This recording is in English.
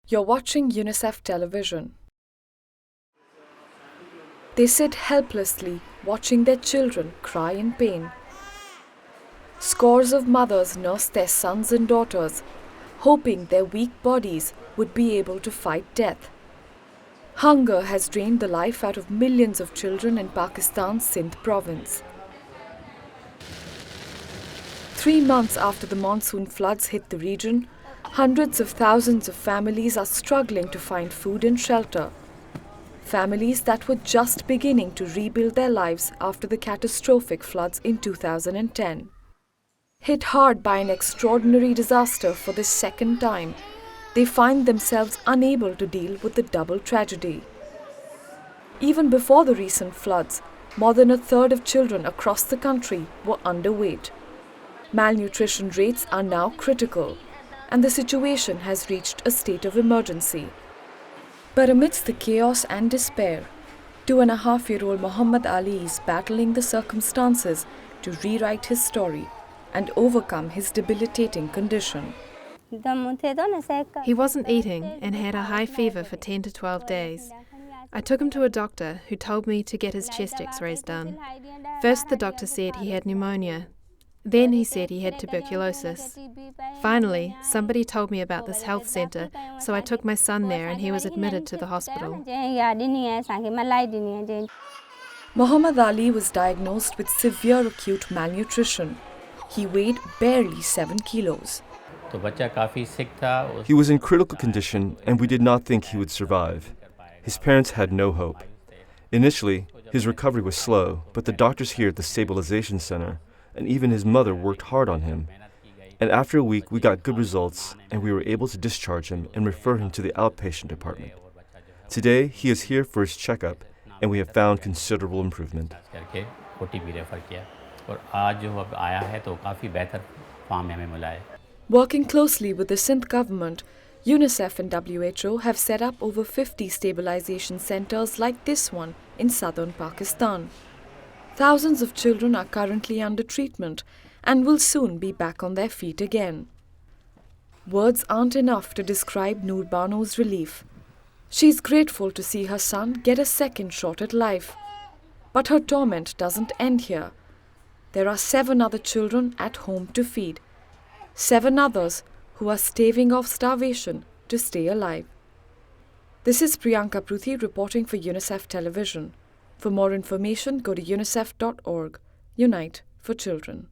You're watching UNICEF television. They sit helplessly, watching their children cry in pain. Scores of mothers nurse their sons and daughters, hoping their weak bodies would be able to fight death. Hunger has drained the life out of millions of children in Pakistan's Sindh province. 3 months after the monsoon floods hit the region, hundreds of thousands of families are struggling to find food and shelter. Families that were just beginning to rebuild their lives after the catastrophic floods in 2010. Hit hard by an extraordinary disaster for the second time, they find themselves unable to deal with the double tragedy. Even before the recent floods, more than a third of children across the country were underweight. Malnutrition rates are now critical, and the situation has reached a state of emergency. But amidst the chaos and despair, 2.5-year-old Muhammad Ali is battling the circumstances to rewrite his story and overcome his debilitating condition. He wasn't eating and had a high fever for 10 to 12 days. I took him to a doctor who told me to get his chest x-rays done. First the doctor said he had pneumonia. Then he said he had tuberculosis. Finally, somebody told me about this health centre, so I took my son there and he was admitted to the hospital. Muhammad Ali was diagnosed with severe acute malnutrition. He weighed barely 7 kilos. He was in critical condition and we did not think he would survive. His parents had no hope. Initially, his recovery was slow, but the doctors here at the Stabilization Center and even his mother worked hard on him. And after a week, we got good results and we were able to discharge him and refer him to the outpatient department. Today, he is here for his checkup and we have found considerable improvement. Working closely with the Sindh government, UNICEF and WHO have set up over 50 stabilization centers like this one in southern Pakistan. Thousands of children are currently under treatment and will soon be back on their feet again. Words aren't enough to describe Noor Banu's relief. She's grateful to see her son get a second shot at life. But her torment doesn't end here. There are 7 other children at home to feed. 7 others who are staving off starvation to stay alive. This is Priyanka Pruthi reporting for UNICEF Television. For more information, go to unicef.org. Unite for Children.